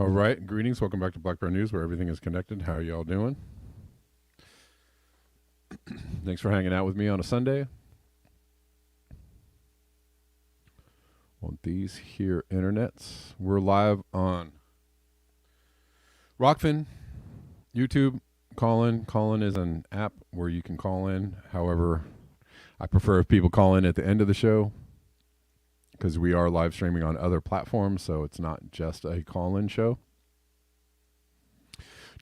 All right, greetings. Welcome back to Black Bear News, where everything is connected. How are y'all doing? Thanks for hanging out with me on a Sunday. On these here internets, we're live on Rockfin, YouTube, Callin. Callin is an app where you can call in. However, I prefer if people call in at the end of the show because we are live streaming on other platforms, so it's not just a call-in show.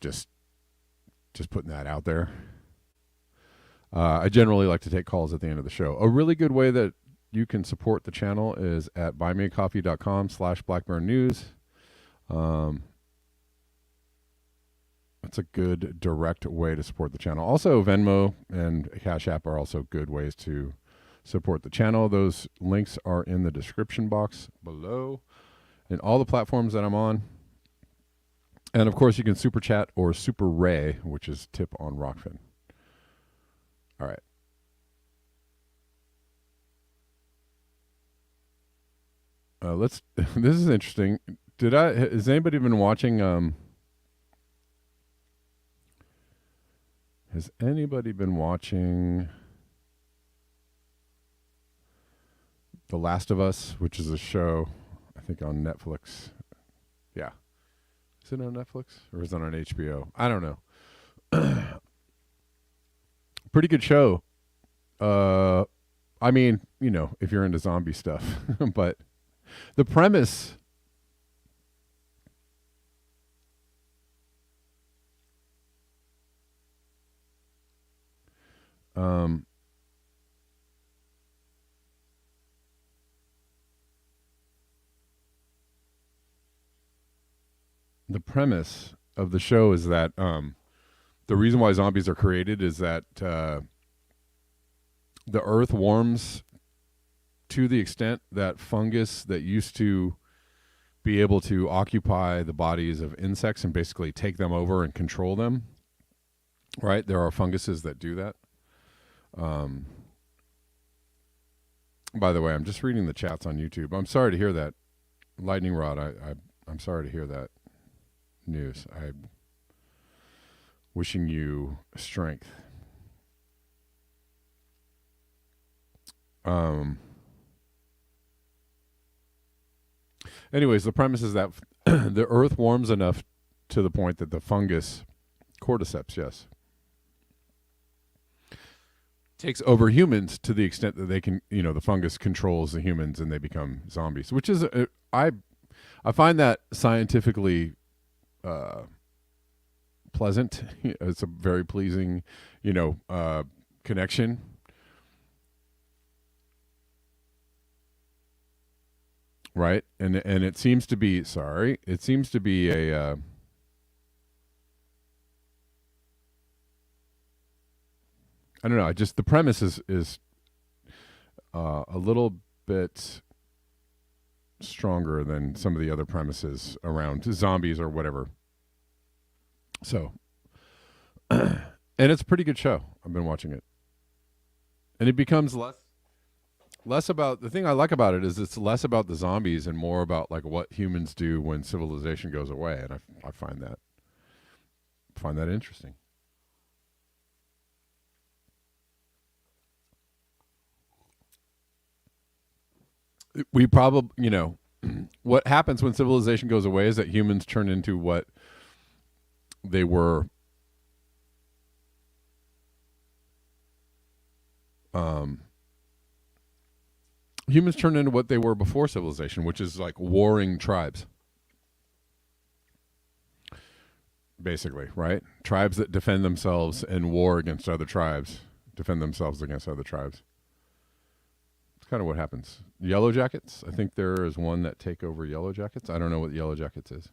Just putting that out there. I generally like to take calls at the end of the show. A really good way that you can support the channel is at buymeacoffee.com/blackbearnews. That's a good direct way to support the channel. Also, Venmo and Cash App are also good ways to support the channel. Those links are in the description box below and all the platforms that I'm on. And of course, you can super chat or super ray, which is tip on Rockfin. All right. Let's. This is interesting. Has anybody been watching? Has anybody been watching The Last of Us, which is a show, I think on Netflix? Yeah. Is it on Netflix or is it on HBO? I don't know. Pretty good show. I mean, you know, if you're into zombie stuff, but the premise the premise of the show is that the reason why zombies are created is that the earth warms to the extent that fungus that used to be able to occupy the bodies of insects and basically take them over and control them, right? There are funguses that do that. By the way, I'm just reading the chats on YouTube. I'm sorry to hear that. Lightning Rod, I'm sorry to hear that news. I'm wishing you strength. Anyways, the premise is that the earth warms enough to the point that the fungus, cordyceps, yes, takes over humans to the extent that they can, you know, the fungus controls the humans and they become zombies, which is, I find that scientifically pleasant. It's a very pleasing, you know, connection. Right. And it seems to be, it seems to be a, I don't know. Just the premise is a little bit stronger than some of the other premises around zombies or whatever. So, and it's a pretty good show. I've been watching it, and it becomes less about, the thing I like about it is it's less about the zombies and more about like what humans do when civilization goes away, and I find that interesting. We probably, you know, what happens when civilization goes away is that humans turn into what they were humans turn into what they were before civilization, which is like warring tribes. Basically, right? Tribes that defend themselves and war against other tribes, defend themselves against other tribes. It's kind of what happens. Yellow Jackets, I think there is one that take over Yellow Jackets. I don't know what Yellow Jackets is.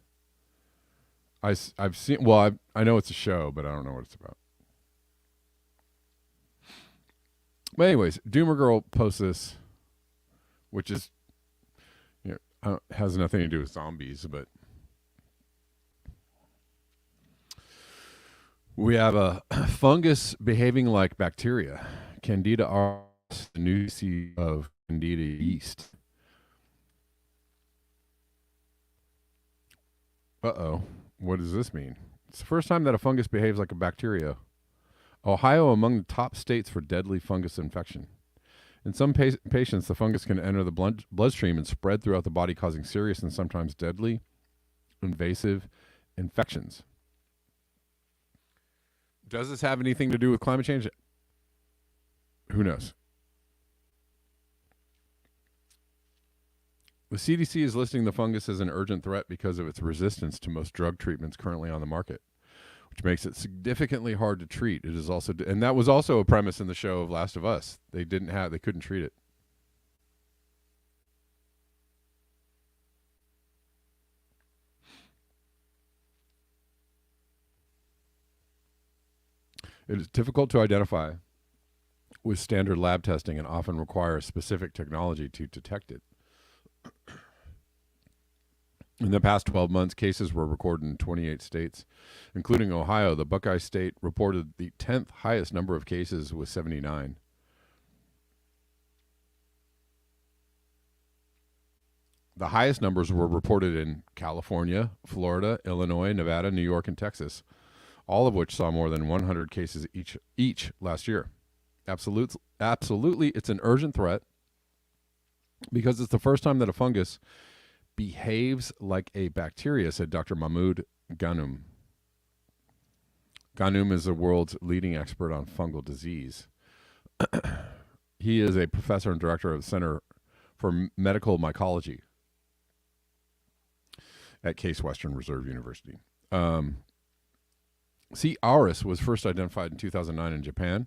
I've seen, well, I know it's a show, but I don't know what it's about. But anyways, Doomer Girl posts this, which is, you know, has nothing to do with zombies, but we have a fungus behaving like bacteria. Candida auris, the new species of Candida yeast. Uh-oh. What does this mean? It's the first time that a fungus behaves like a bacteria. Ohio among the top states for deadly fungus infection. In some patients, the fungus can enter the bloodstream and spread throughout the body, causing serious and sometimes deadly invasive infections. Does this have anything to do with climate change? Who knows? The CDC is listing the fungus as an urgent threat because of its resistance to most drug treatments currently on the market, which makes it significantly hard to treat. It is also, and that was also a premise in the show of Last of Us. They couldn't treat it. It is difficult to identify with standard lab testing and often requires specific technology to detect it. In the past 12 months, cases were recorded in 28 states, including Ohio. The Buckeye State reported the 10th highest number of cases with 79. The highest numbers were reported in California, Florida, Illinois, Nevada, New York, and Texas, all of which saw more than 100 cases each last year. Absolutely, it's an urgent threat because it's the first time that a fungus behaves like a bacteria, said Dr. Mahmoud Ghanem. Ghanem is the world's leading expert on fungal disease. He is a professor and director of the Center for Medical Mycology at Case Western Reserve University. C. auris was first identified in 2009 in Japan.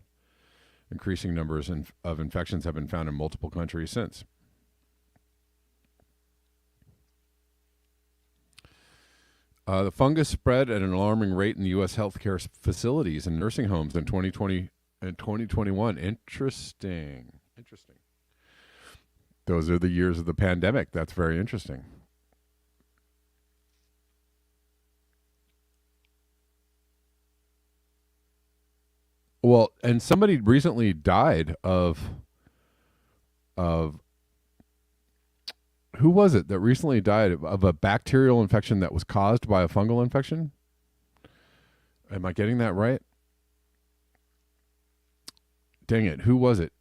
Increasing numbers of infections have been found in multiple countries since. The fungus spread at an alarming rate in the U.S. healthcare facilities and nursing homes in 2020 and 2021. Interesting. Those are the years of the pandemic. That's very interesting. Well, and somebody recently died of who was it that recently died of a bacterial infection that was caused by a fungal infection? Am I getting that right? Dang it. Who was it?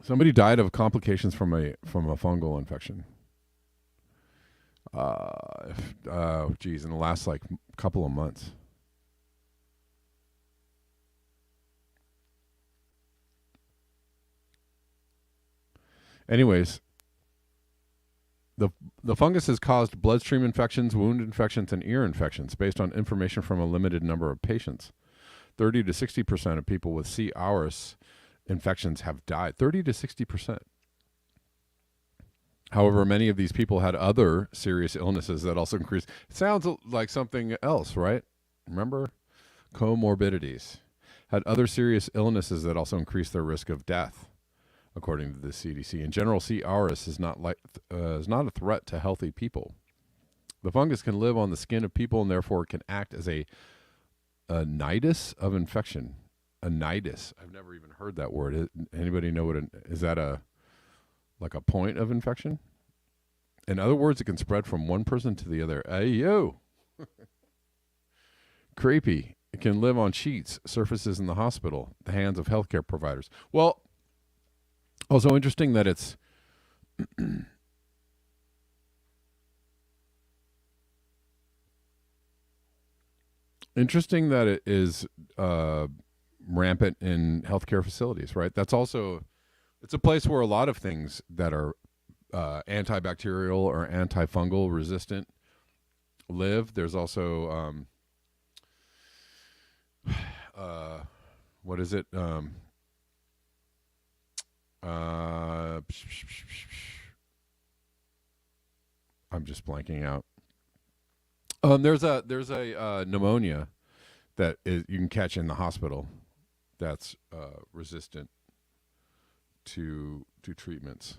Somebody died of complications from a fungal infection. In the last couple of months. Anyways, the fungus has caused bloodstream infections, wound infections, and ear infections based on information from a limited number of patients. 30 to 60% of people with C. auris infections have died. 30 to 60%. However, many of these people had other serious illnesses that also increased. It sounds like something else, right? Remember? Comorbidities. Had other serious illnesses that also increased their risk of death, according to the CDC. In general, C. auris is not a threat to healthy people. The fungus can live on the skin of people and therefore can act as a nidus of infection. A nidus. I've never even heard that word. Anybody know what is that a point of infection? In other words, it can spread from one person to the other. Hey, yo. Creepy. It can live on sheets, surfaces in the hospital, the hands of healthcare providers. Well, also interesting that it's interesting that it is rampant in healthcare facilities, right? That's also, it's a place where a lot of things that are antibacterial or antifungal resistant live. There's also what is it? I'm just blanking out. There's a pneumonia that you can catch in the hospital that's resistant to treatments.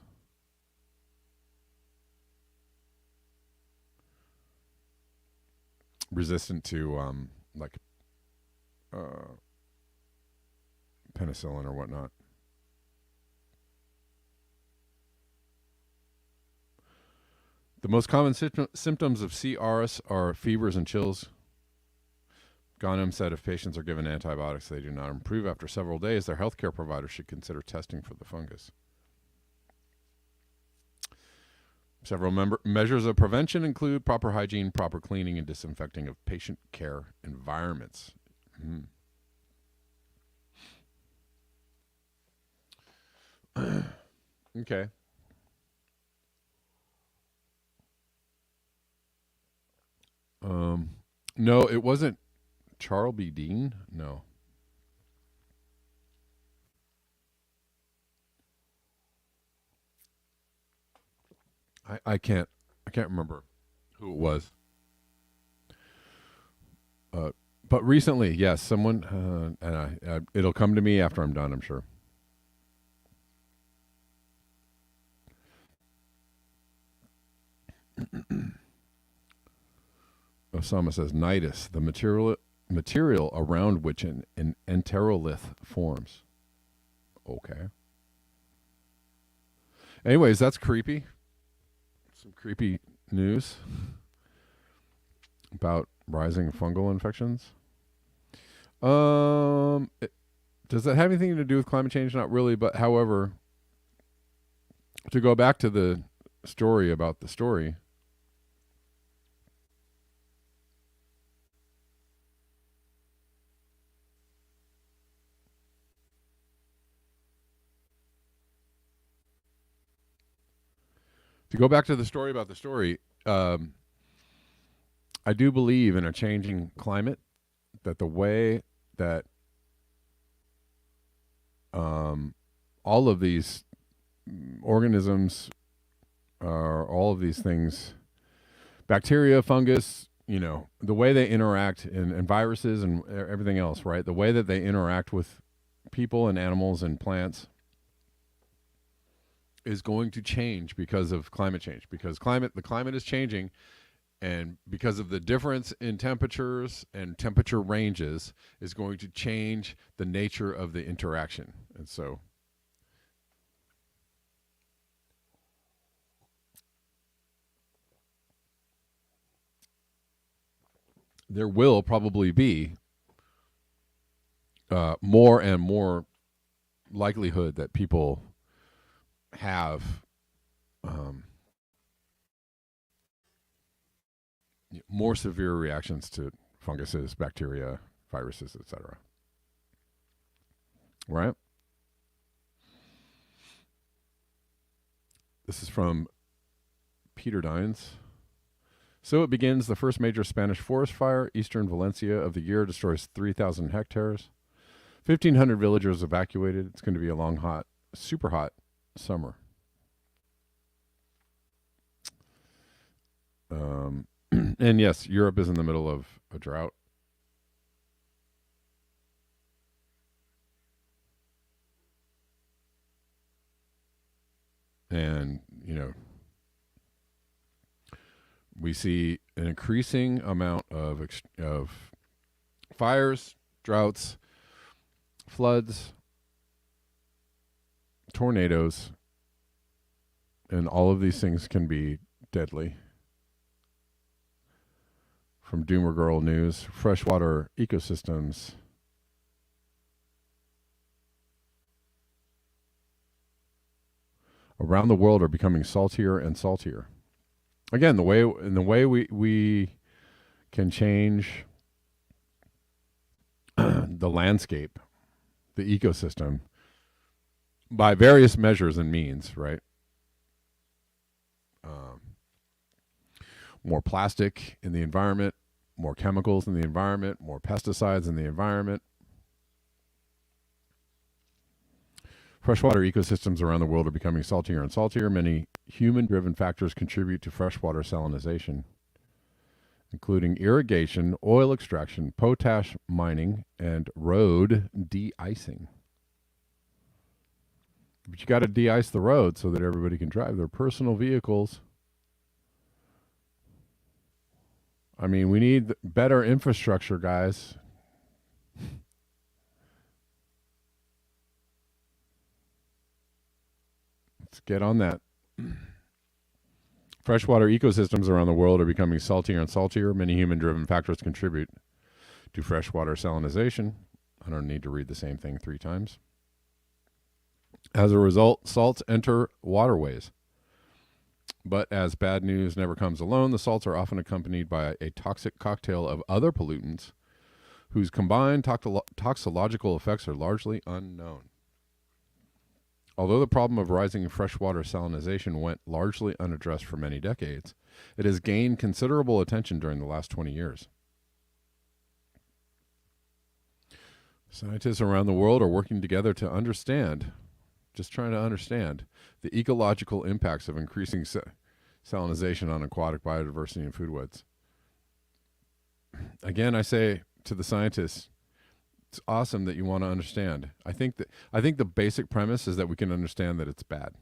Resistant to penicillin or whatnot. The most common symptoms of C. auris are fevers and chills. Ghanem said if patients are given antibiotics, they do not improve after several days, their healthcare provider should consider testing for the fungus. Several measures of prevention include proper hygiene, proper cleaning, and disinfecting of patient care environments. Okay. No, it wasn't Charles B. Dean. No. I can't remember who it was. But recently, yes, someone, and it'll come to me after I'm done, I'm sure. Osama says nidus, the material around which an enterolith forms. Okay. Anyways, that's creepy. Some creepy news about rising fungal infections. Does that have anything to do with climate change? Not really, but however, to go back to the story about the story, I do believe in a changing climate, that the way that all of these organisms, all of these things, bacteria, fungus, the way they interact, and viruses and everything else, right? The way that they interact with people and animals and plants is going to change because of climate change. Because the climate is changing, and because of the difference in temperatures and temperature ranges is going to change the nature of the interaction. And so there will probably be more and more likelihood that people have more severe reactions to funguses, bacteria, viruses, etc. Right? This is from Peter Dines. So it begins. The first major Spanish forest fire, eastern Valencia, of the year, destroys 3,000 hectares. 1,500 villagers evacuated. It's going to be a long, hot, super hot summer. And yes, Europe is in the middle of a drought. And, we see an increasing amount of fires, droughts, floods, tornadoes, and all of these things can be deadly. From Doomer Girl News, freshwater ecosystems around the world are becoming saltier and saltier. Again, the way we can change the landscape, the ecosystem, by various measures and means, right? More plastic in the environment, more chemicals in the environment, more pesticides in the environment. Freshwater ecosystems around the world are becoming saltier and saltier. Many human-driven factors contribute to freshwater salinization, including irrigation, oil extraction, potash mining, and road de-icing. But you got to de-ice the road so that everybody can drive their personal vehicles. I mean, we need better infrastructure, guys. Let's get on that. Freshwater ecosystems around the world are becoming saltier and saltier. Many human-driven factors contribute to freshwater salinization. I don't need to read the same thing 3 times. As a result, salts enter waterways. But as bad news never comes alone, the salts are often accompanied by a toxic cocktail of other pollutants whose combined toxicological effects are largely unknown. Although the problem of rising freshwater salinization went largely unaddressed for many decades, it has gained considerable attention during the last 20 years. Scientists around the world are working together to understand, just trying to understand, the ecological impacts of increasing salinization on aquatic biodiversity and food webs. Again, I say to the scientists, it's awesome that you want to understand. I think the basic premise is that we can understand that it's bad.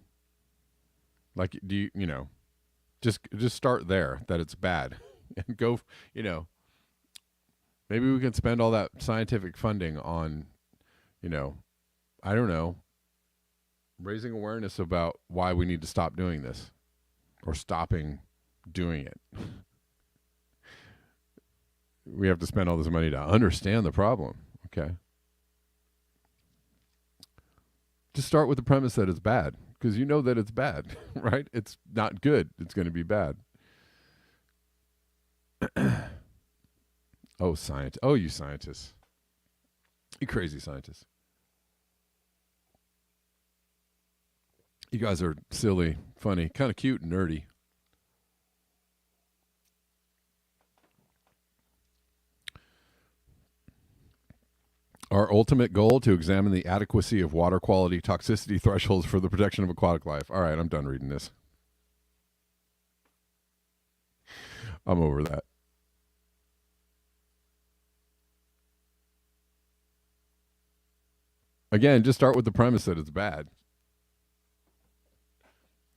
Like, just start there, that it's bad, and go, maybe we can spend all that scientific funding on, I don't know, raising awareness about why we need to stop doing this, or stopping doing it. We have to spend all this money to understand the problem. Okay. Just start with the premise that it's bad, because you know that it's bad, right? It's not good. It's going to be bad. Oh, science. Oh, you scientists. You crazy scientists. You guys are silly, funny, kind of cute and nerdy. Our ultimate goal to examine the adequacy of water quality toxicity thresholds for the protection of aquatic life. All right, I'm done reading this. I'm over that. Again, just start with the premise that it's bad.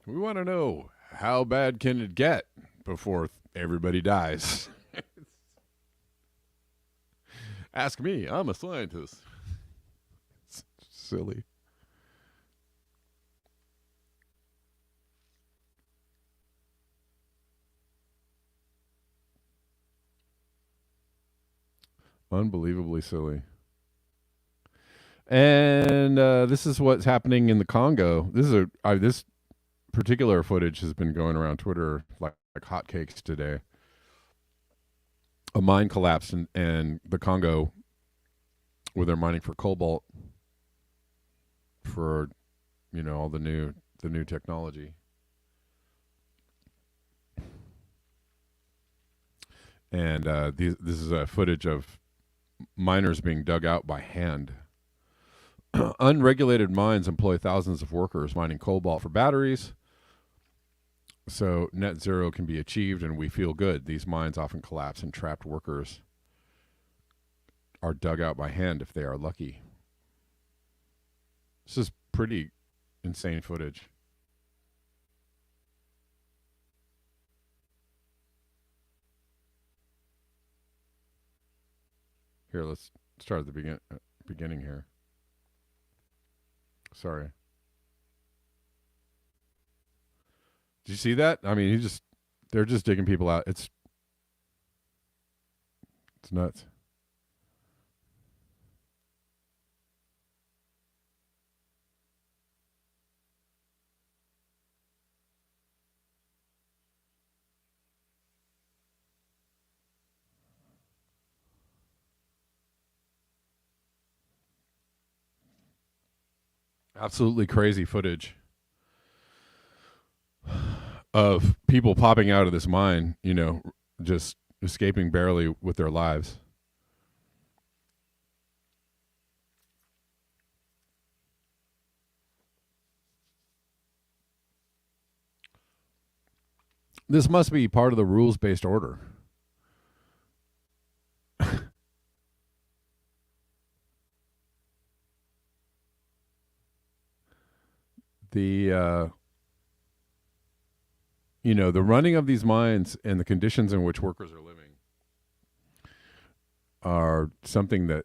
We want to know, how bad can it get before everybody dies? Ask me. I'm a scientist. It's silly. Unbelievably silly. And this is what's happening in the Congo. This particular footage has been going around Twitter like hotcakes today. A mine collapsed in the Congo where they're mining for cobalt for, all the new technology. And this is a footage of miners being dug out by hand. Unregulated mines employ thousands of workers mining cobalt for batteries. So net zero can be achieved, and we feel good. These mines often collapse, and trapped workers are dug out by hand if they are lucky. This is pretty insane footage. Here, let's start at the beginning here. Sorry. Did you see that? I mean, they're just digging people out. It's nuts. Absolutely crazy footage of people popping out of this mine, just escaping barely with their lives. This must be part of the rules-based order. The the running of these mines and the conditions in which workers are living are something that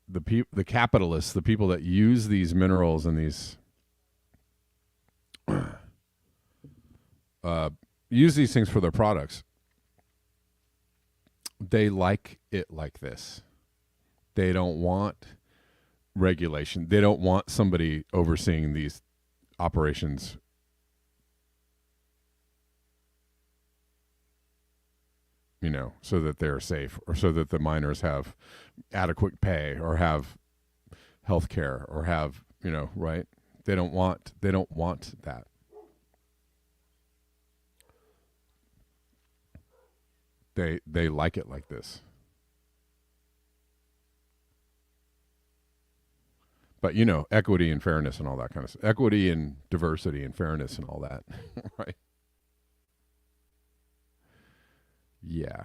the capitalists, the people that use these minerals and these use these things for their products, they like it like this. They don't want regulation. They don't want somebody overseeing these operations. So that they're safe, or so that the miners have adequate pay, or have health care, or have, right? They don't want that. They like it like this. But equity and fairness and all that kind of stuff. Equity and diversity and fairness and all that. Right? Yeah.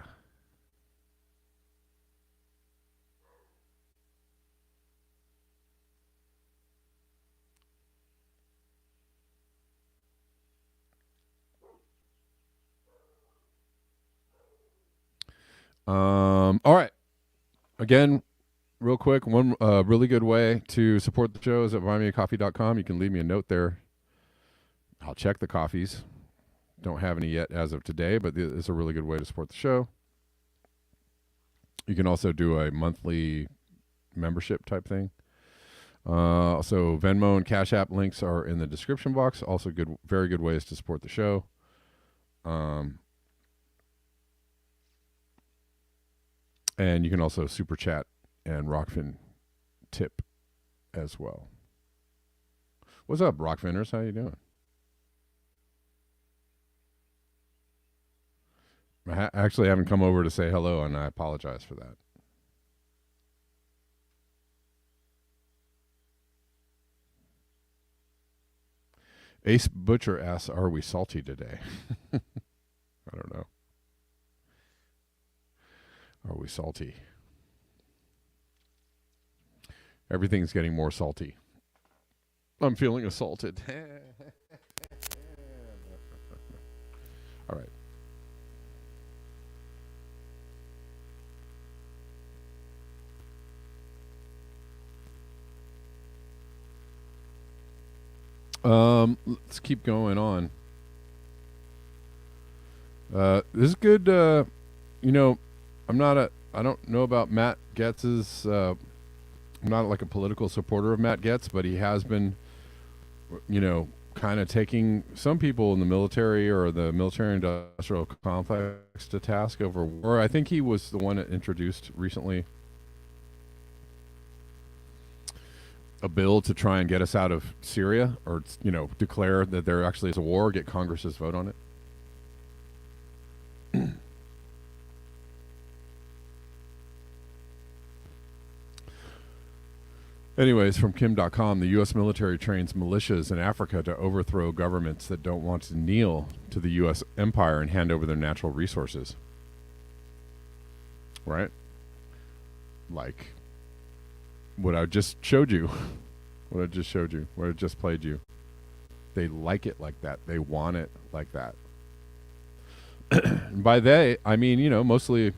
All right. Again, real quick, one really good way to support the show is at buymeacoffee.com. You can leave me a note there. I'll check the coffees. Don't have any yet as of today, but it's a really good way to support the show. You can also do a monthly membership type thing. So Venmo and Cash App links are in the description box. Also very good ways to support the show. And you can also super chat and Rockfin tip as well. What's up, Rockfinners? How you doing? I actually haven't come over to say hello, and I apologize for that. Ace Butcher asks, are we salty today? I don't know. Are we salty? Everything's getting more salty. I'm feeling assaulted. All right. Let's keep going on. This is good. I don't know about Matt Gaetz's. I'm not like a political supporter of Matt Gaetz, but he has been, kind of taking some people in the military or the military-industrial complex to task over war. I think he was the one that introduced recently a bill to try and get us out of Syria, or declare that there actually is a war, get Congress's vote on it. Anyways, from Kim.com, the U.S. military trains militias in Africa to overthrow governments that don't want to kneel to the U.S. empire and hand over their natural resources. Right? Like what I just showed you. What I just played you. They like it like that. They want it like that. And by they, I mean, mostly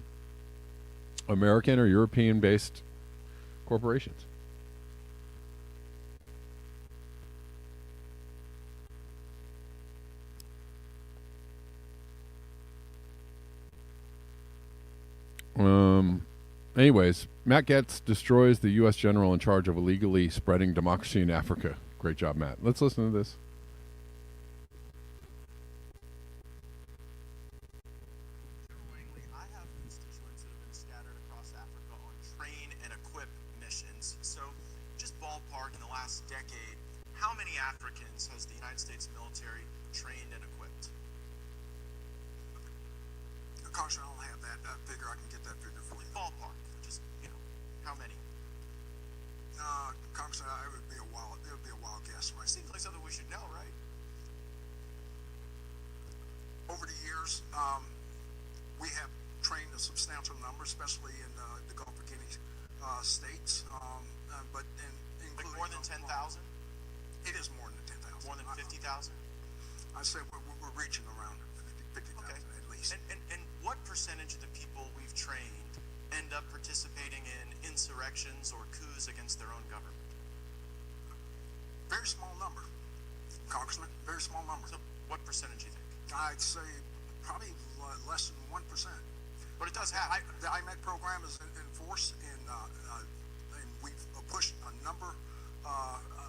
American or European-based corporations. Anyways, Matt Gaetz destroys the U.S. general in charge of illegally spreading democracy in Africa. Great job, Matt. Let's listen to this. I have constituents that have been scattered across Africa on train and equip missions. So, just ballpark, in the last decade, how many Africans has the United States military trained and equipped? Congressman, I don't have that figure. I can get that figure for you. Ballpark, just how many? Congressman, it would be a wild guess, right? Seems like something we should know, right? Over the years, we have trained a substantial number, especially in the Gulf of Guinea states, but including more than 10,000. It is more than 10,000. More than 50,000. I say we're reaching around 50,000 okay. at least. And what percentage of the people we've trained end up participating in insurrections or coups against their own government? Very small number, Congressman. Very small number. So what percentage do you think? I'd say probably less than 1%. But it does happen. The IMED program is in force, and we've pushed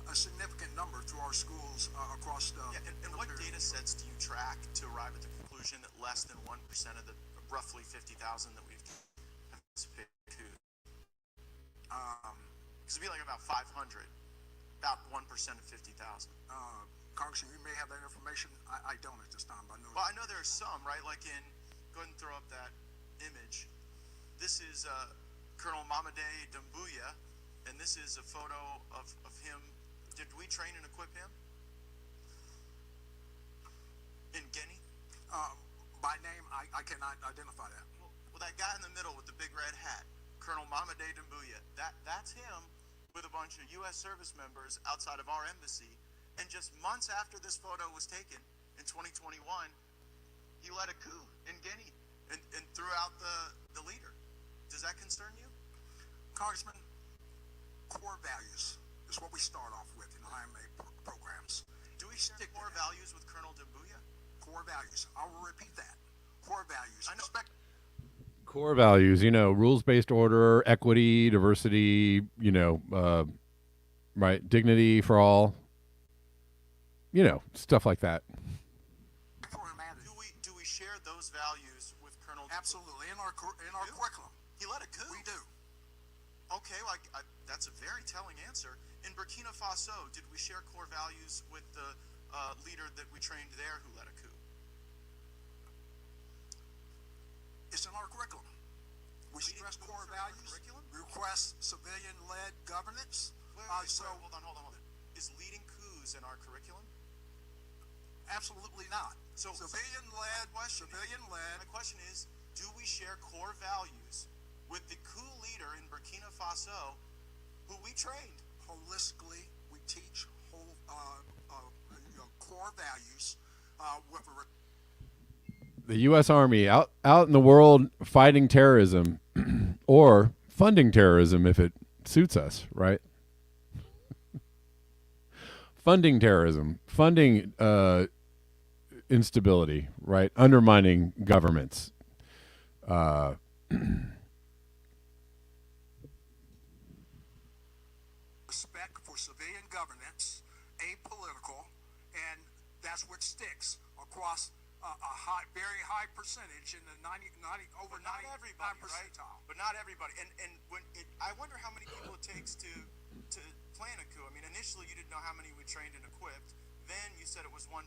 a significant number through our schools across the. Yeah, and what data sets do you track to arrive at the conclusion that less than 1% of the roughly 50,000 that we've anticipated coup? Because it'd be like about 500, about 1% of 50,000. Congressman, you may have that information. I don't at this time, but I know. Well, I know there are some, right? Like go ahead and throw up that image. This is Colonel Mamadei Doumbouya, and this is a photo of him. Did we train and equip him? In Guinea? By name, I cannot identify that. Well, that guy in the middle with the big red hat, Colonel Mamadei Doumbouya, that's him with a bunch of U.S. service members outside of our embassy. And just months after this photo was taken in 2021, he led a coup in Guinea and threw out the leader. Does that concern you? Congressman, core values is what we start off with in IMA programs. Do we share core values with Colonel Doumbouya? Core values. I will repeat that. Core values. I know. Core values, rules-based order, equity, diversity, right, dignity for all, stuff like that. Do we share those values with Colonel Doumbouya? Absolutely. In our curriculum. He led a coup? We do. Okay, well, that's a very telling answer. In Burkina Faso, did we share core values with the leader that we trained there who led a coup? It's in our curriculum. We stress core values. We request civilian-led governance. Hold on. Is leading coups in our curriculum? Absolutely not. So civilian-led. My question is, do we share core values with the coup leader in Burkina Faso who we trained? Holistically, we teach core values with the U.S. Army out in the world fighting terrorism or funding terrorism if it suits us, right? Funding terrorism, funding instability, right? Undermining governments. Respect for civilian governance, apolitical, and that's what sticks across a very high percentage in the 90 over 99 percentile. But not everybody. And I wonder how many people it takes to plan a coup. I mean, initially you didn't know how many we trained and equipped. Then you said it was 1%.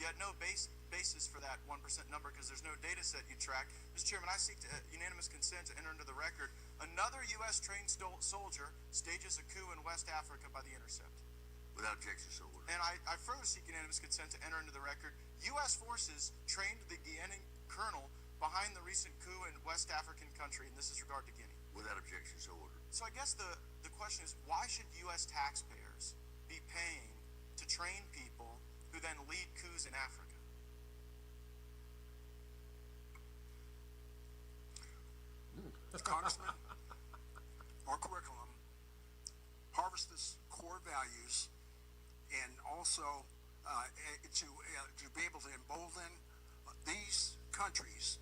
You had no basis for that 1% number because there's no data set you track. Mr. Chairman, I seek unanimous consent to enter into the record. Another U.S. trained soldier stages a coup in West Africa by the Intercept. Without objection, so ordered. And I further seek unanimous consent to enter into the record. U.S. forces trained the Guinean colonel behind the recent coup in West African country, and this is regard to Guinea. Without objection, so ordered. So I guess the question is, why should U.S. taxpayers be paying to train people who then lead coups in Africa? Congressman, our curriculum harvests core values and also to be able to embolden these countries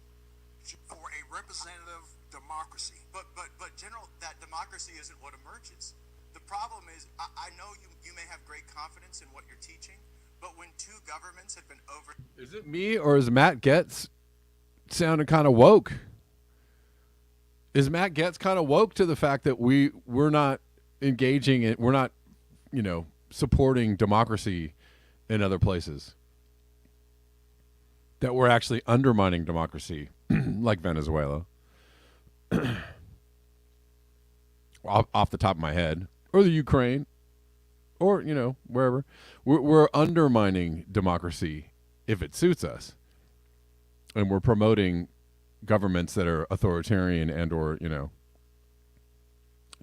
for a representative democracy. But General, that democracy isn't what emerges. The problem is, I know you may have great confidence in what you're teaching, but when two governments have been over... Is it me or is Matt Getz sounding kind of woke? Is Matt Getz kind of woke to the fact that we're not engaging in, we're not, supporting democracy in other places? That we're actually undermining democracy, like Venezuela. Off the top of my head, or the Ukraine, or wherever, we're undermining democracy if it suits us, and we're promoting governments that are authoritarian and or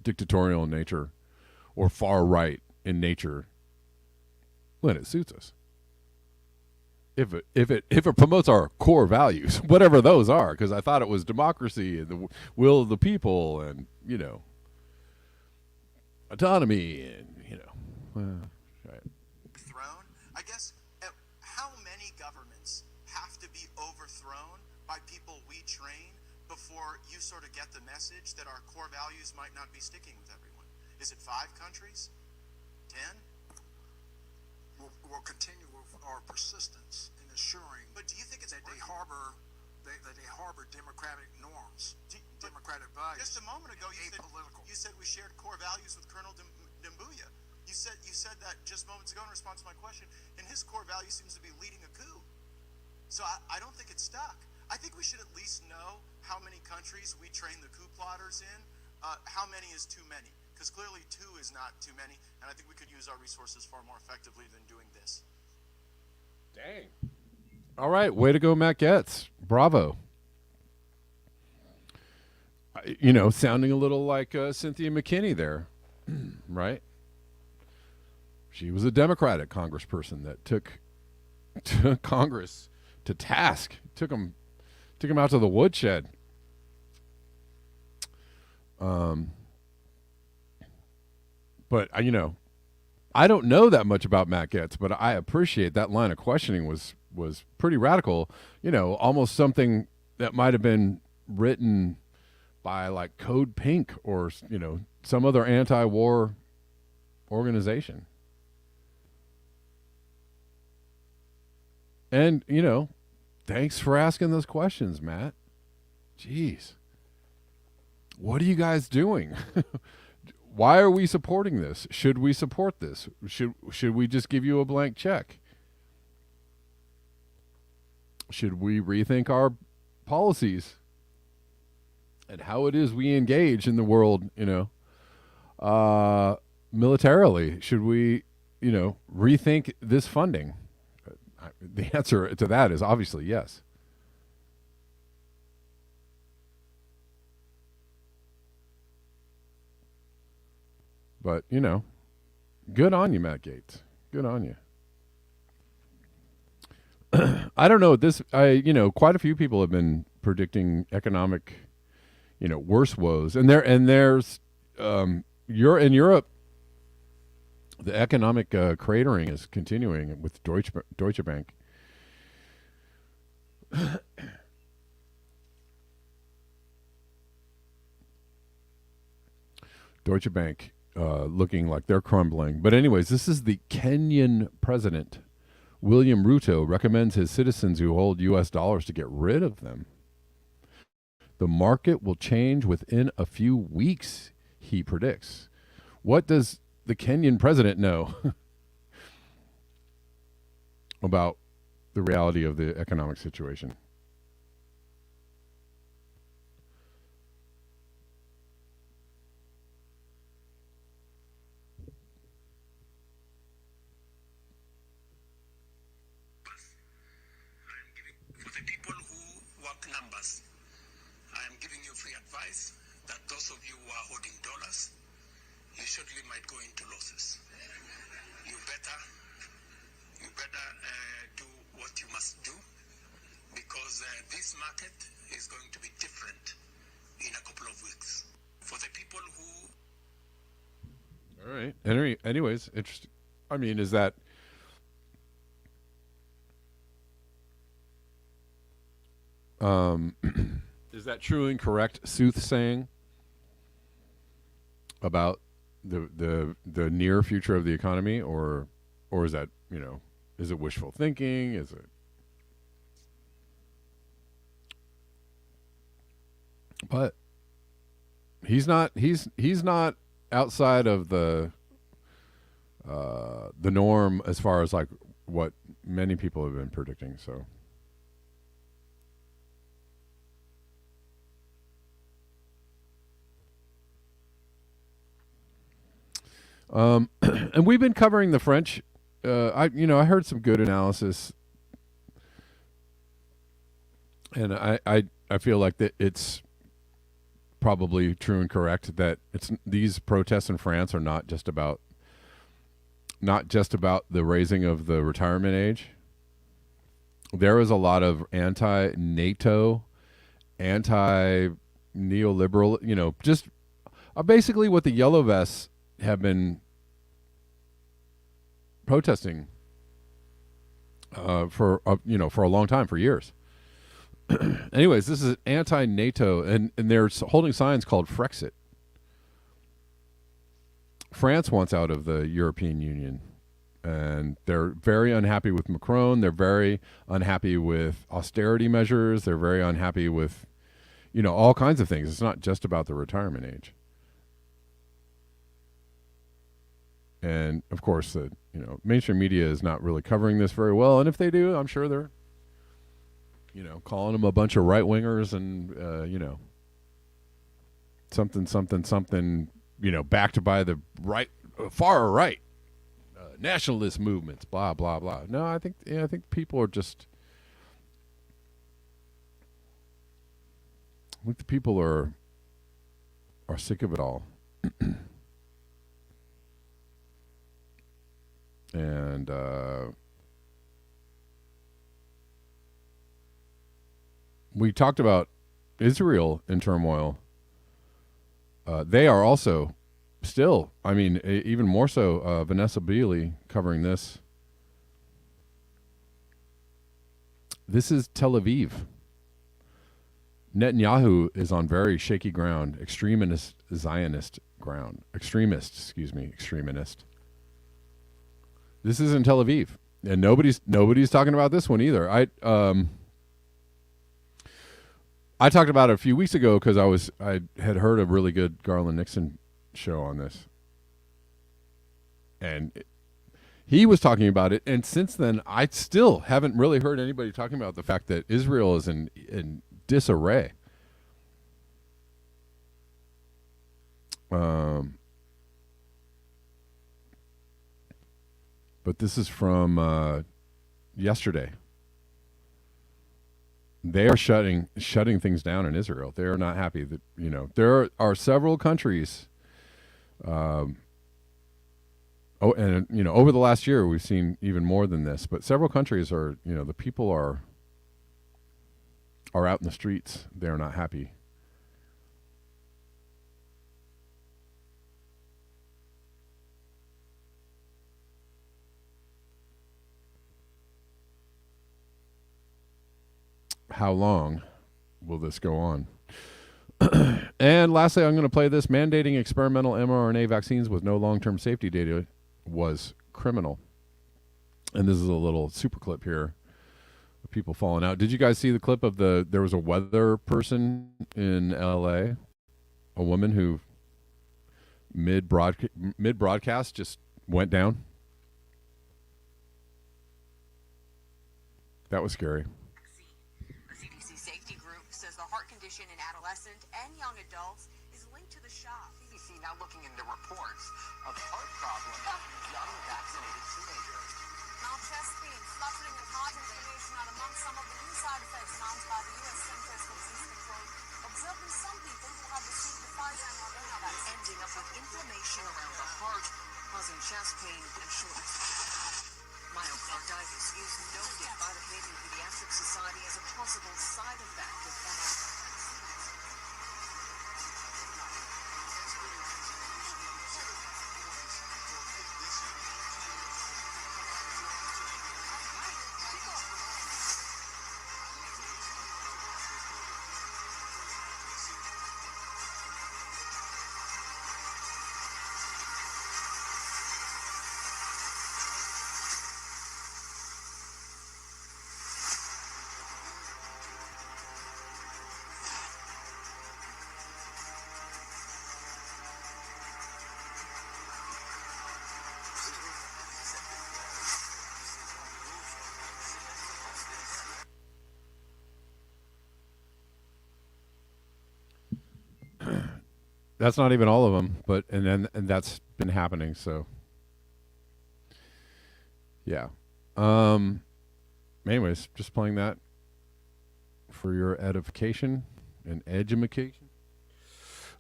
dictatorial in nature, or far right in nature, when it suits us. If it promotes our core values, whatever those are, because I thought it was democracy and the will of the people and autonomy and right. Throne. I guess how many governments or you sort of get the message that our core values might not be sticking with everyone? Is it 5 countries? 10? We'll continue with our persistence in assuring But do you think it's that they working? harbor democratic norms, Do- democratic values. Just a moment ago, apolitical. you said we shared core values with Colonel Dumbuya. You said that just moments ago in response to my question, and his core value seems to be leading a coup. So I don't think it's stuck. I think we should at least know how many countries we train the coup plotters in. How many is too many? Because clearly 2 is not too many, and I think we could use our resources far more effectively than doing this. Dang. All right, way to go, Matt Getz. Bravo. Sounding a little like Cynthia McKinney there, right? She was a Democratic congressperson that took Congress to task, took him out to the woodshed. But I don't know that much about Matt Getz, but I appreciate that line of questioning was pretty radical. Almost something that might have been written by like Code Pink or some other anti-war organization. And thanks for asking those questions, Matt. Jeez, what are you guys doing? Why are we supporting this? Should we support this? Should we just give you a blank check? Should we rethink our policies and how it is we engage in the world, militarily? Should we, rethink this funding? The answer to that is obviously yes. But, good on you, Matt Gaetz. Good on you. I don't know. Quite a few people have been predicting economic, worse woes. And there's you're in Europe, the economic cratering is continuing with Deutsche Bank. Deutsche Bank looking like they're crumbling. But anyways, this is the Kenyan president. William Ruto recommends his citizens who hold U.S. dollars to get rid of them. The market will change within a few weeks, he predicts. What does the Kenyan president know about the reality of the economic situation? For the people who work numbers, I am giving you free advice that those of you who are holding dollars, you surely might go into losses. You better do what you must do, because this market is going to be different in a couple of weeks. For the people who... All right. Anyways, interesting. I mean, is that... is that true and correct soothsaying about the near future of the economy, or is that, is it wishful thinking? Is it? But he's not outside of the norm as far as like what many people have been predicting. So. And we've been covering the French. I heard some good analysis, and I feel like that it's probably true and correct that these protests in France are not just about the raising of the retirement age. There is a lot of anti-NATO, anti-neoliberal, just basically what the Yellow Vests have been protesting for a long time, for years. Anyways, this is anti-NATO, and they're holding signs called Frexit. France wants out of the European Union, and they're very unhappy with Macron. They're very unhappy with austerity measures. They're very unhappy with, all kinds of things. It's not just about the retirement age. And of course, the mainstream media is not really covering this very well. And if they do, I'm sure they're, calling them a bunch of right wingers and something, backed by the far right nationalist movements. Blah blah blah. No, I think people are just. I think the people are sick of it all. And we talked about Israel in turmoil. They are also still, even more so, Vanessa Beeley covering this. This is Tel Aviv. Netanyahu is on very shaky ground, extremist Zionist ground. Extremist. This is in Tel Aviv, and nobody's talking about this one either. I talked about it a few weeks ago because I had heard a really good Garland Nixon show on this, and he was talking about it. And since then, I still haven't really heard anybody talking about the fact that Israel is in disarray. But this is from yesterday. They are shutting things down in Israel. They are not happy that there are several countries. And over the last year we've seen even more than this. But several countries are the people are out in the streets. They are not happy. How long will this go on? And lastly, I'm going to play this. Mandating experimental mRNA vaccines with no long-term safety data was criminal. And this is a little super clip here of people falling out. Did you guys see the clip of there was a weather person in LA, a woman who mid-broadcast just went down? That was scary. In adolescent and young adults is linked to the shock. CDC now looking into reports of heart problems in young vaccinated teenagers. Now chest pain, fluttering, and heart inflammation are among some of the new side effects announced by the U.S. Centers for Disease Control, observed in some people who have received the Pfizer and Moderna vaccine. Ending up with inflammation around the heart, causing chest pain and shortness. Myocarditis is noted by the Canadian Pediatric Society as a possible side effect of mRNA. That's not even all of them, and that's been happening. So, yeah. Anyways, just playing that for your edification and edumacation.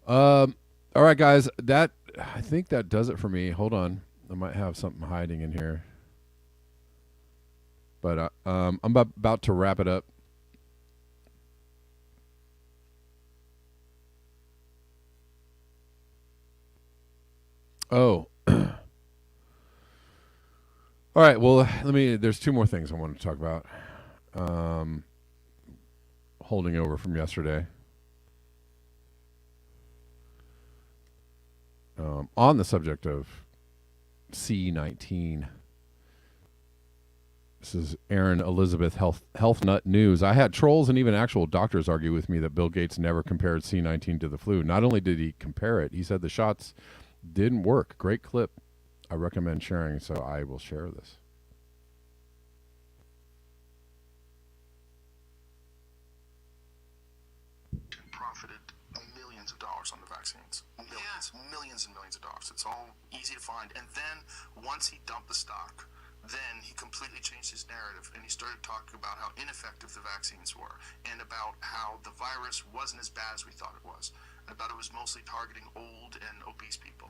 All right, guys. I think that does it for me. Hold on, I might have something hiding in here, but I'm about to wrap it up. Oh. All right. Well, there's two more things I want to talk about. holding over from yesterday. On the subject of C19. This is Aaron Elizabeth Health Nut News. I had trolls and even actual doctors argue with me that Bill Gates never compared C19 to the flu. Not only did he compare it, he said the shots didn't work. Great clip. I recommend sharing, so I will share this. Profited millions of dollars on the vaccines. Millions and millions of dollars. It's all easy to find. And then once he dumped the stock, then he completely changed his narrative and he started talking about how ineffective the vaccines were and about how the virus wasn't as bad as we thought it was. And about it was mostly targeting old and obese people.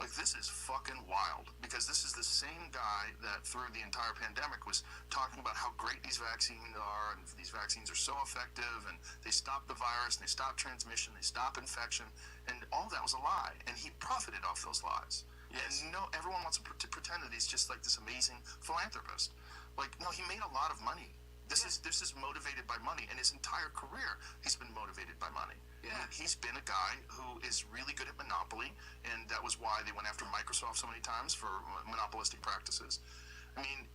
Like, this is fucking wild, because this is the same guy that through the entire pandemic was talking about how great these vaccines are, and these vaccines are so effective, and they stop the virus, and they stop transmission, they stop infection, and all that was a lie, and he profited off those lies. Yes. And everyone wants to pretend that he's just like this amazing philanthropist. Like, no, he made a lot of money. This is motivated by money, and his entire career he's been motivated by money. Yeah. He's been a guy who is really good at monopoly, and that was why they went after Microsoft so many times for monopolistic practices. I mean,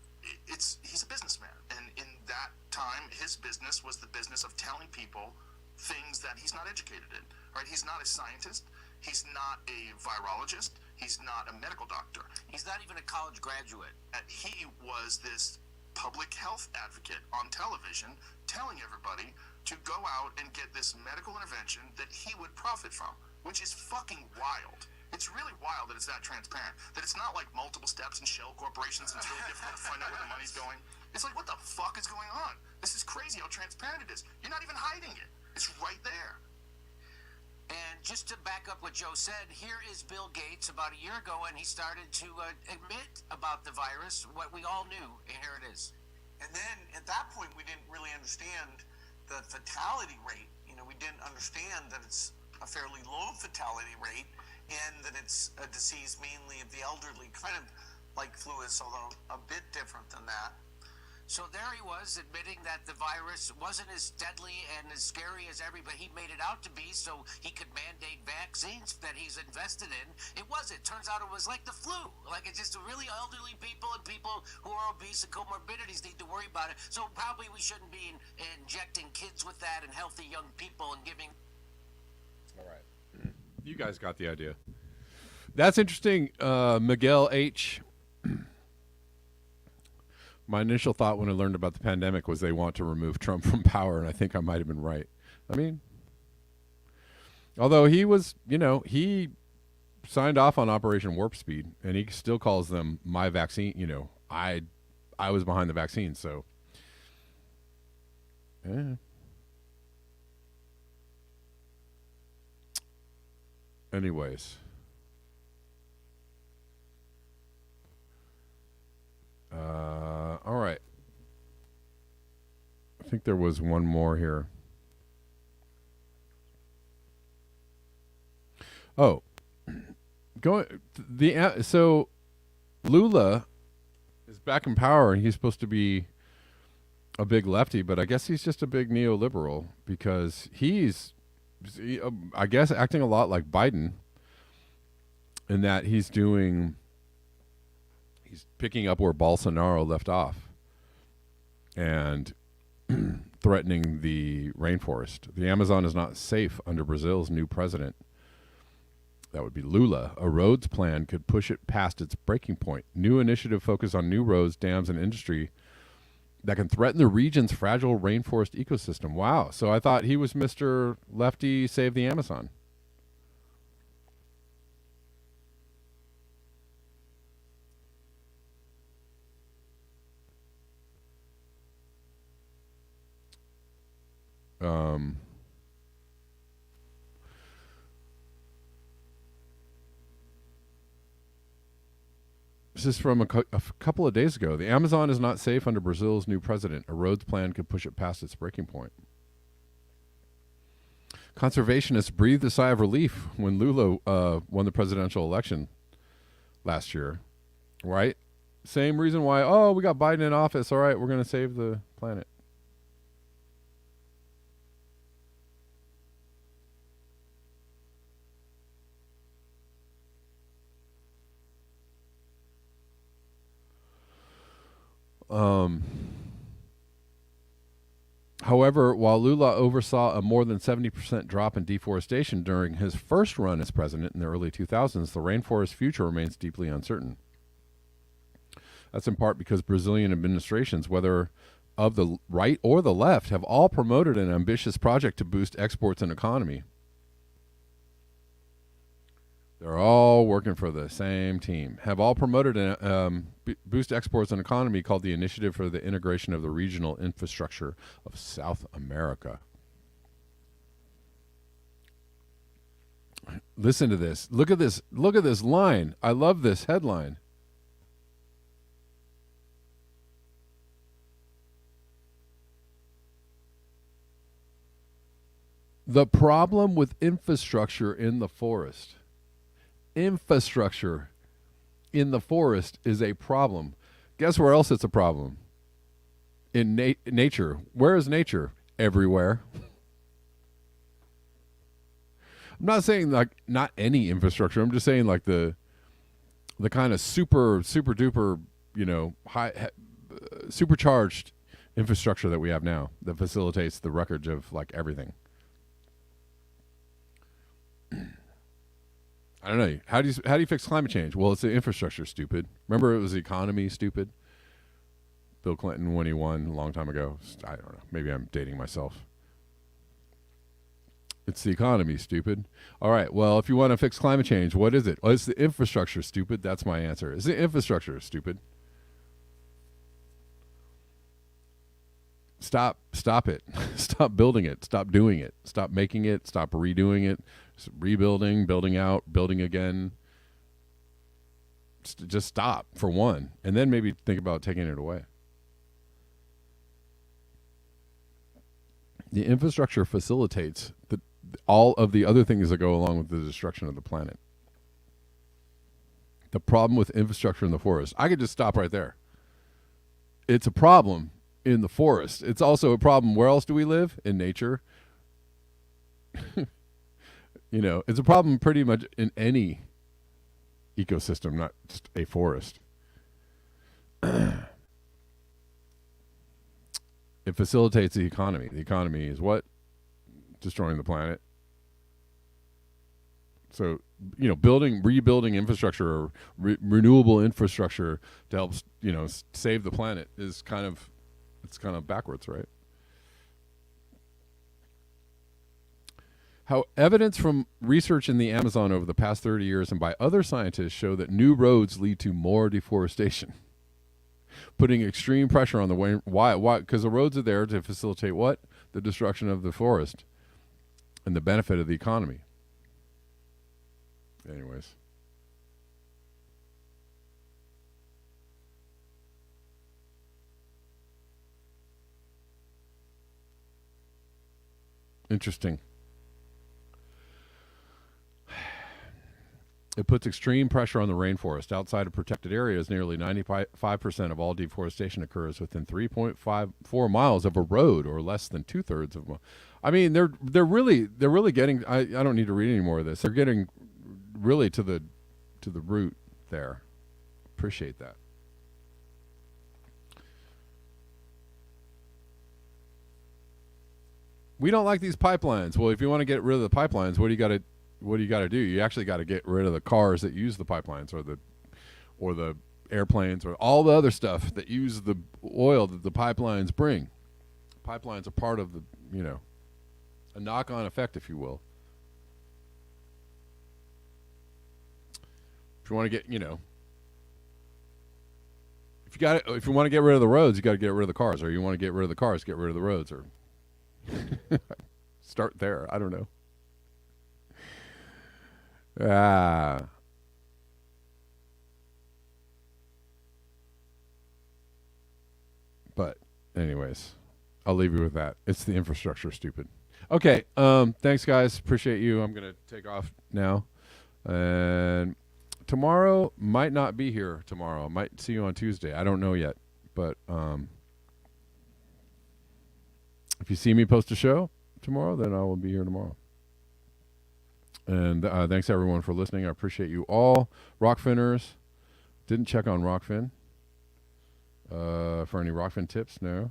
he's a businessman, and in that time, his business was the business of telling people things that he's not educated in. Right? He's not a scientist. He's not a virologist. He's not a medical doctor. He's not even a college graduate. He was this public health advocate on television telling everybody to go out and get this medical intervention that he would profit from, which is fucking wild. It's really wild that it's that transparent, that it's not like multiple steps and shell corporations and it's really difficult to find out where the money's going. It's like, what the fuck is going on? This is crazy how transparent it is. You're not even hiding it. It's right there. And just to back up what Joe said, here is Bill Gates about a year ago, and he started to admit about the virus, what we all knew, and here it is. And then at that point, we didn't really understand the fatality rate. You know, we didn't understand that it's a fairly low fatality rate and that it's a disease mainly of the elderly, kind of like flu is, although a bit different than that. So there he was, admitting that the virus wasn't as deadly and as scary as everybody he made it out to be, so he could mandate vaccines that he's invested in. It wasn't. Turns out it was like the flu. Like, it's just really elderly people and people who are obese and comorbidities need to worry about it. So probably we shouldn't be injecting kids with that and healthy young people and giving... All right. You guys got the idea. That's interesting. Miguel H., my initial thought when I learned about the pandemic was they want to remove Trump from power, and I think I might have been right. I mean, although he was, he signed off on Operation Warp Speed, and he still calls them my vaccine. I was behind the vaccine, so. Yeah. Anyways. All right. I think there was one more here. Oh, so Lula is back in power, and he's supposed to be a big lefty, but I guess he's just a big neoliberal because he's, I guess, acting a lot like Biden in that he's picking up where Bolsonaro left off and threatening the rainforest. The Amazon is not safe under Brazil's new president. That would be Lula. A roads plan could push it past its breaking point. New initiative focused on new roads, dams, and industry that can threaten the region's fragile rainforest ecosystem. Wow. So I thought he was Mr. Lefty Save the Amazon. This is from a couple of days ago. The Amazon is not safe under Brazil's new president. A roads plan could push it past its breaking point. Conservationists breathed a sigh of relief when Lula won the presidential election last year, right? Same reason why, we got Biden in office. All right, we're going to save the planet. However, while Lula oversaw a more than 70% drop in deforestation during his first run as president in the early 2000s, the rainforest's future remains deeply uncertain. That's in part because Brazilian administrations, whether of the right or the left, have all promoted an ambitious project to boost exports and economy. They're all working for the same team. Have all promoted a boost exports and economy called the Initiative for the Integration of the Regional Infrastructure of South America. Listen to this. Look at this. Look at this line. I love this headline. The problem with infrastructure in the forest. Infrastructure in the forest is a problem. Guess where else it's a problem? In nature. Where is nature? Everywhere. I'm not saying like not any infrastructure. I'm just saying like the kind of super duper, high supercharged infrastructure that we have now that facilitates the wreckage of like everything. I don't know. How do you fix climate change? Well, it's the infrastructure, stupid. Remember, it was the economy, stupid. Bill Clinton, when he won a long time ago. I don't know. Maybe I'm dating myself. It's the economy, stupid. All right. Well, if you want to fix climate change, what is it? Well, it's the infrastructure, stupid. That's my answer. It's the infrastructure, stupid. Stop it. Stop building it. Stop doing it. Stop making it. Stop redoing it. Rebuilding, building out, building again. Just stop for one, and then maybe think about taking it away. The infrastructure facilitates all of the other things that go along with the destruction of the planet. The problem with infrastructure in the forest, I could just stop right there. It's a problem in the forest. It's also a problem. Where else do we live? In nature. It's a problem pretty much in any ecosystem, not just a forest. It facilitates the economy. The economy is what? Destroying the planet. So, rebuilding infrastructure or renewable infrastructure to help, save the planet is kind of backwards, right? How evidence from research in the Amazon over the past 30 years and by other scientists show that new roads lead to more deforestation, putting extreme pressure on the way. Why? Because the roads are there to facilitate what? The destruction of the forest and the benefit of the economy. Anyways. Interesting. It puts extreme pressure on the rainforest. Outside of protected areas, nearly 95% of all deforestation occurs within 3.54 miles of a road, or less than 2/3 of them. I mean, they're really getting. I don't need to read any more of this. They're getting really to the root there. Appreciate that. We don't like these pipelines. Well, if you want to get rid of the pipelines, what do you got to do? You actually got to get rid of the cars that use the pipelines, or the airplanes, or all the other stuff that use the oil that the pipelines bring. Pipelines are part of the, a knock-on effect, if you will. If you want to get, if you want to get rid of the roads, you got to get rid of the cars, or you want to get rid of the cars, get rid of the roads, or start there. I don't know. But anyways, I'll leave you with that. It's the infrastructure, stupid. Okay. Thanks, guys. Appreciate you. I'm going to take off now. And tomorrow might not be here tomorrow. I might see you on Tuesday. I don't know yet. But if you see me post a show tomorrow, then I will be here tomorrow. And thanks, everyone, for listening. I appreciate you all. Rockfinners. Didn't check on Rockfin. For any Rockfin tips, no.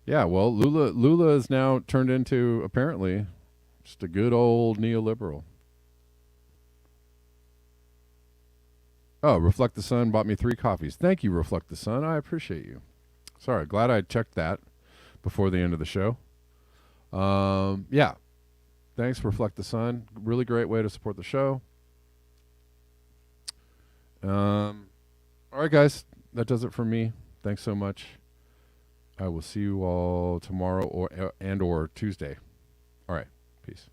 Yeah, well, Lula is now turned into, apparently, just a good old neoliberal. Oh, Reflect the Sun bought me 3 coffees. Thank you, Reflect the Sun. I appreciate you. Sorry, glad I checked that before the end of the show. Yeah. Thanks, Reflect the Sun. Really great way to support the show. All right, guys. That does it for me. Thanks so much. I will see you all tomorrow or Tuesday. All right. Peace.